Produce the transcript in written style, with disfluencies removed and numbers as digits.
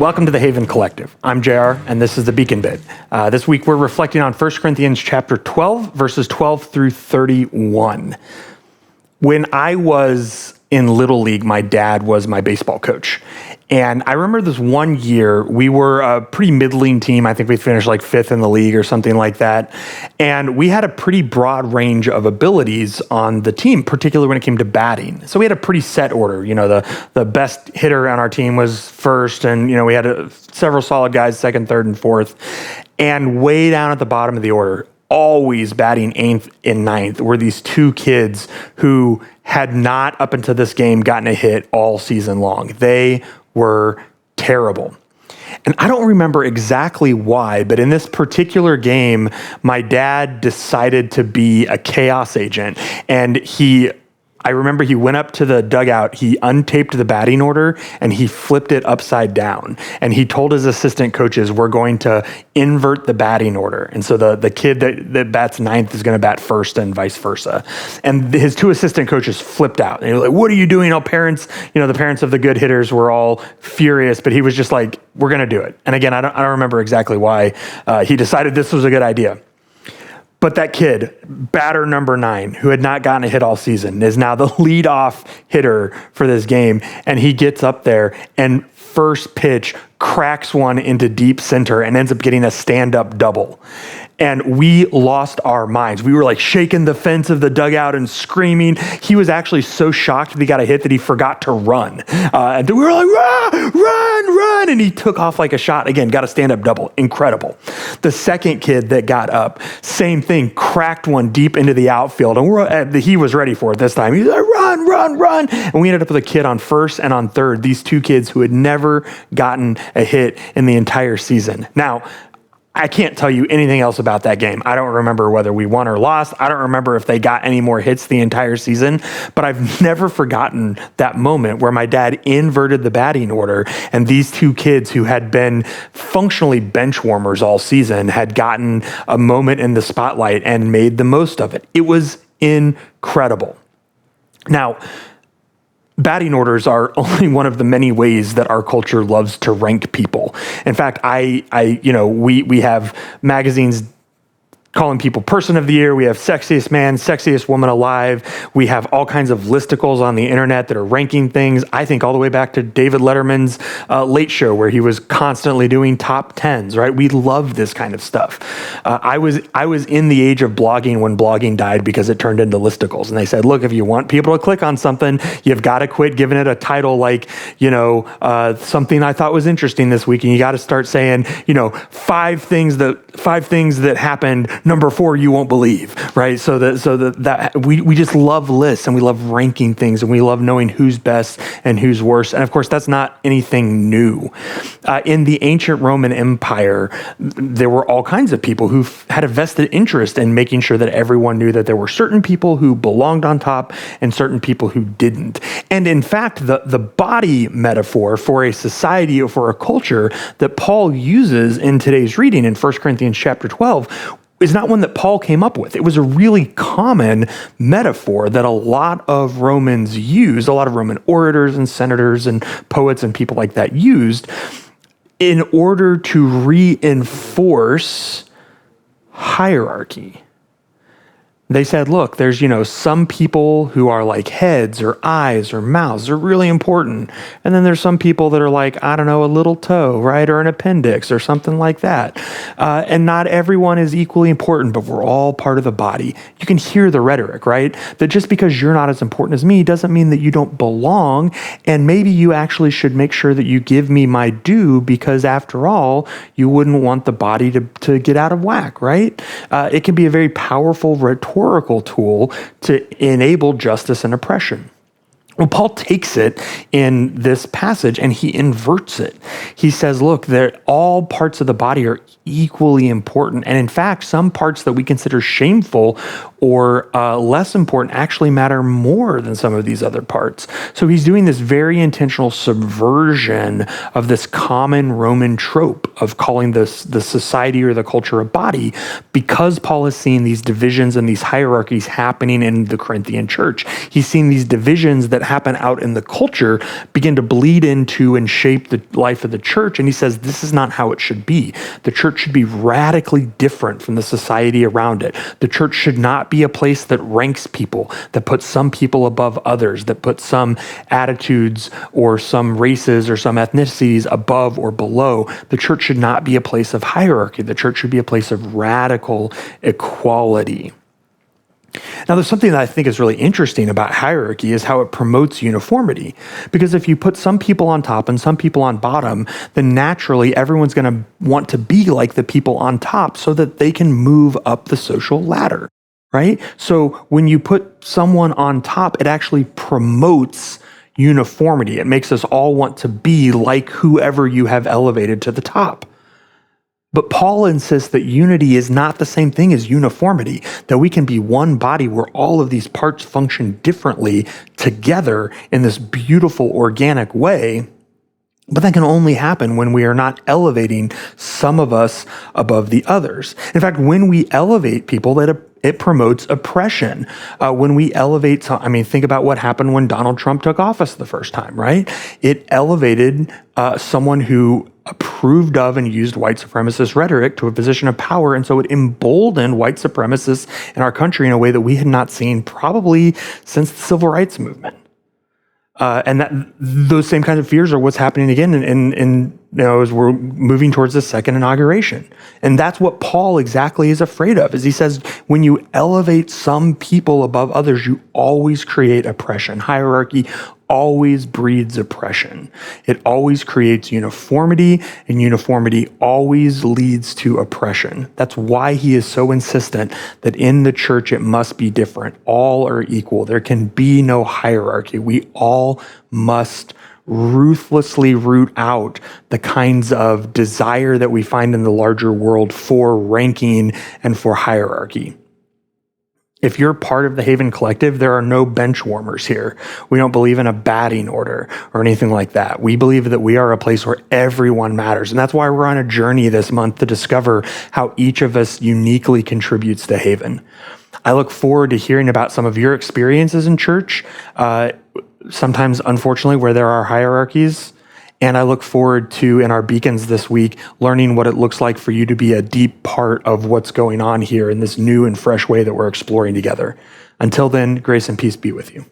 Welcome to the Haven Collective. I'm JR, and this is the Beacon Bit. This week we're reflecting on 1 Corinthians chapter 12, verses 12 through 31. When I was in Little League, my dad was my baseball coach. And I remember this one year, we were a pretty middling team. I think we finished like 5th in the league or something like that. And we had a pretty broad range of abilities on the team, particularly when it came to batting. So we had a pretty set order. You know, the best hitter on our team was first, and, you know, we had several solid guys, second, third, and fourth. And way down at the bottom of the order, always batting 8th and 9th, were these two kids who had not, up until this game, gotten a hit all season long. They were terrible. And I don't remember exactly why, but in this particular game, my dad decided to be a chaos agent. And I remember he went up to the dugout, he untaped the batting order, and he flipped it upside down. And he told his assistant coaches, we're going to invert the batting order. And so the kid that bats 9th is going to bat first and vice versa. And his two assistant coaches flipped out. And they were like, what are you doing? All parents, the parents of the good hitters were all furious, but he was just like, we're going to do it. And again, I don't remember exactly why he decided this was a good idea. But that kid, batter number 9, who had not gotten a hit all season, is now the leadoff hitter for this game. And he gets up there and first pitch cracks one into deep center and ends up getting a stand-up double. And we lost our minds. We were like shaking the fence of the dugout and screaming. He was actually so shocked that he got a hit that he forgot to run. And we were like, run. And he took off like a shot. Again, got a stand-up double. Incredible. The second kid that got up, same thing, cracked one deep into the outfield. And he was ready for it this time. He's like, run. And we ended up with a kid on first and on third. These two kids who had never gotten a hit in the entire season. Now, I can't tell you anything else about that game. I don't remember whether we won or lost. I don't remember if they got any more hits the entire season, but I've never forgotten that moment where my dad inverted the batting order and these two kids who had been functionally bench warmers all season had gotten a moment in the spotlight and made the most of it. It was incredible. Now, batting orders are only one of the many ways that our culture loves to rank people. In fact, we have magazines calling people Person of the Year. We have Sexiest Man, Sexiest Woman Alive. We have all kinds of listicles on the internet that are ranking things. I think all the way back to David Letterman's Late Show, where he was constantly doing top 10s, right? We love this kind of stuff. I was in the age of blogging when blogging died because it turned into listicles. And they said, look, if you want people to click on something, you've got to quit giving it a title like, something I thought was interesting this week. And you got to start saying, 5 things that happened. Number 4, you won't believe, right? So that we just love lists and we love ranking things and we love knowing who's best and who's worst. And of course, that's not anything new. In the ancient Roman Empire, there were all kinds of people who had a vested interest in making sure that everyone knew that there were certain people who belonged on top and certain people who didn't. And in fact, the body metaphor for a society or for a culture that Paul uses in today's reading in 1 Corinthians chapter 12 is not one that Paul came up with. It was a really common metaphor that a lot of Romans used, a lot of Roman orators and senators and poets and people like that used in order to reinforce hierarchy. They said, look, there's, some people who are like heads or eyes or mouths. They're really important. And then there's some people that are like, I don't know, a little toe, right? Or an appendix or something like that. And not everyone is equally important, but we're all part of the body. You can hear the rhetoric, right? That just because you're not as important as me doesn't mean that you don't belong. And maybe you actually should make sure that you give me my due because after all, you wouldn't want the body to get out of whack, right? It can be a very powerful rhetorical tool to enable justice and oppression. Well, Paul takes it in this passage and he inverts it. He says, look, all parts of the body are equally important. And in fact, some parts that we consider shameful or less important actually matter more than some of these other parts. So he's doing this very intentional subversion of this common Roman trope of calling the society or the culture a body, because Paul is seeing these divisions and these hierarchies happening in the Corinthian church. He's seeing these divisions that that happen out in the culture begin to bleed into and shape the life of the church. And he says, this is not how it should be. The church should be radically different from the society around it. The church should not be a place that ranks people, that puts some people above others, that puts some attitudes or some races or some ethnicities above or below. The church should not be a place of hierarchy. The church should be a place of radical equality. Now, there's something that I think is really interesting about hierarchy is how it promotes uniformity. Because if you put some people on top and some people on bottom, then naturally everyone's going to want to be like the people on top so that they can move up the social ladder, right? So when you put someone on top, it actually promotes uniformity. It makes us all want to be like whoever you have elevated to the top. But Paul insists that unity is not the same thing as uniformity, that we can be one body where all of these parts function differently together in this beautiful organic way. But that can only happen when we are not elevating some of us above the others. In fact, when we elevate people, it promotes oppression. When we elevate, think about what happened when Donald Trump took office the first time, right? It elevated someone who approved of and used white supremacist rhetoric to a position of power. And so it emboldened white supremacists in our country in a way that we had not seen probably since the civil rights movement. And those same kinds of fears are what's happening again as we're moving towards the second inauguration. And that's what Paul exactly is afraid of, is he says, when you elevate some people above others, you always create oppression. Hierarchy always breeds oppression. It always creates uniformity, and uniformity always leads to oppression. That's why he is so insistent that in the church it must be different. All are equal. There can be no hierarchy. We all must ruthlessly root out the kinds of desire that we find in the larger world for ranking and for hierarchy. If you're part of the Haven Collective, there are no bench warmers here. We don't believe in a batting order or anything like that. We believe that we are a place where everyone matters. And that's why we're on a journey this month to discover how each of us uniquely contributes to Haven. I look forward to hearing about some of your experiences in church, sometimes, unfortunately, where there are hierarchies. And I look forward to, in our beacons this week, learning what it looks like for you to be a deep part of what's going on here in this new and fresh way that we're exploring together. Until then, grace and peace be with you.